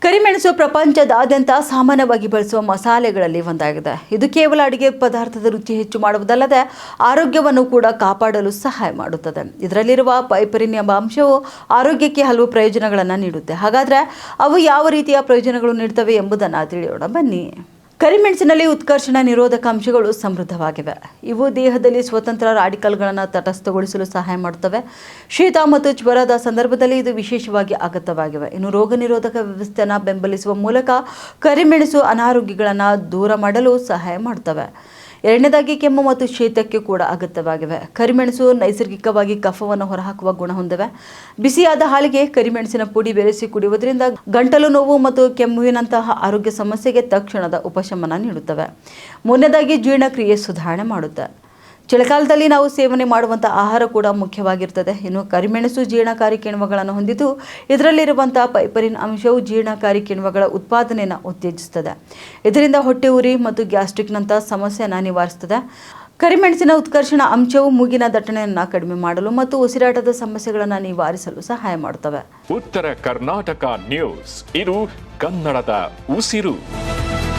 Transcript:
ಕರಿಮೆಣಸು ಪ್ರಪಂಚದಾದ್ಯಂತ ಸಾಮಾನ್ಯವಾಗಿ ಬಳಸುವ ಮಸಾಲೆಗಳಲ್ಲಿ ಒಂದಾಗಿದೆ. ಇದು ಕೇವಲ ಅಡುಗೆ ಪದಾರ್ಥದ ರುಚಿ ಹೆಚ್ಚು ಮಾಡುವುದಲ್ಲದೆ ಆರೋಗ್ಯವನ್ನು ಕೂಡ ಕಾಪಾಡಲು ಸಹಾಯ ಮಾಡುತ್ತದೆ. ಇದರಲ್ಲಿರುವ ಪೈಪರಿನ್ ಎಂಬ ಅಂಶವು ಆರೋಗ್ಯಕ್ಕೆ ಹಲವು ಪ್ರಯೋಜನಗಳನ್ನು ನೀಡುತ್ತೆ. ಹಾಗಾದರೆ ಅವು ಯಾವ ರೀತಿಯ ಪ್ರಯೋಜನಗಳು ನೀಡುತ್ತವೆ ಎಂಬುದನ್ನು ತಿಳಿಯೋಣ ಬನ್ನಿ. ಕರಿಮೆಣಸಿನಲ್ಲಿ ಉತ್ಕರ್ಷಣ ನಿರೋಧಕ ಅಂಶಗಳು ಸಮೃದ್ಧವಾಗಿವೆ. ಇವು ದೇಹದಲ್ಲಿ ಸ್ವತಂತ್ರ ರಾಡಿಕಲ್ಗಳನ್ನು ತಟಸ್ಥಗೊಳಿಸಲು ಸಹಾಯ ಮಾಡುತ್ತವೆ. ಶೀತ ಮತ್ತು ಜ್ವರದ ಸಂದರ್ಭದಲ್ಲಿ ಇದು ವಿಶೇಷವಾಗಿ ಅಗತ್ಯವಾಗಿವೆ. ಇನ್ನು ರೋಗ ನಿರೋಧಕ ವ್ಯವಸ್ಥೆಯನ್ನು ಬೆಂಬಲಿಸುವ ಮೂಲಕ ಕರಿಮೆಣಸು ಅನಾರೋಗ್ಯಗಳನ್ನು ದೂರ ಮಾಡಲು ಸಹಾಯ ಮಾಡುತ್ತವೆ. ಎರಡನೇದಾಗಿ ಕೆಮ್ಮು ಮತ್ತು ಶೀತಕ್ಕೆ ಕೂಡ ಅಗತ್ಯವಾಗಿವೆ. ಕರಿಮೆಣಸು ನೈಸರ್ಗಿಕವಾಗಿ ಕಫವನ್ನು ಹೊರಹಾಕುವ ಗುಣ ಹೊಂದಿವೆ. ಬಿಸಿಯಾದ ಹಾಲಿಗೆ ಕರಿಮೆಣಸಿನ ಪುಡಿ ಬೆರೆಸಿ ಕುಡಿಯುವುದರಿಂದ ಗಂಟಲು ನೋವು ಮತ್ತು ಕೆಮ್ಮುವಿನಂತಹ ಆರೋಗ್ಯ ಸಮಸ್ಯೆಗೆ ತಕ್ಷಣದ ಉಪಶಮನ ನೀಡುತ್ತವೆ. ಮೂರನೇದಾಗಿ ಜೀರ್ಣಕ್ರಿಯೆ ಸುಧಾರಣೆ ಮಾಡುತ್ತೆ. ಚಳಿಗಾಲದಲ್ಲಿ ನಾವು ಸೇವನೆ ಮಾಡುವಂಥ ಆಹಾರ ಕೂಡ ಮುಖ್ಯವಾಗಿರ್ತದೆ. ಇನ್ನು ಕರಿಮೆಣಸು ಜೀರ್ಣಕಾರಿ ಕಿಣ್ವಗಳನ್ನು ಹೊಂದಿದ್ದು ಇದರಲ್ಲಿರುವಂಥ ಪೈಪರಿನ್ ಅಂಶವು ಜೀರ್ಣಕಾರಿ ಕಿಣ್ವಗಳ ಉತ್ಪಾದನೆಯನ್ನು ಉತ್ತೇಜಿಸುತ್ತದೆ. ಇದರಿಂದ ಹೊಟ್ಟೆ ಉರಿ ಮತ್ತು ಗ್ಯಾಸ್ಟ್ರಿಕ್ನಂಥ ಸಮಸ್ಯೆಯನ್ನು ನಿವಾರಿಸುತ್ತದೆ. ಕರಿಮೆಣಸಿನ ಉತ್ಕರ್ಷಣ ಅಂಶವು ಮೂಗಿನ ದಟ್ಟಣೆಯನ್ನು ಕಡಿಮೆ ಮಾಡಲು ಮತ್ತು ಉಸಿರಾಟದ ಸಮಸ್ಯೆಗಳನ್ನು ನಿವಾರಿಸಲು ಸಹಾಯ ಮಾಡುತ್ತವೆ. ಉತ್ತರ ಕರ್ನಾಟಕ ನ್ಯೂಸ್, ಇದು ಕನ್ನಡದ ಉಸಿರು.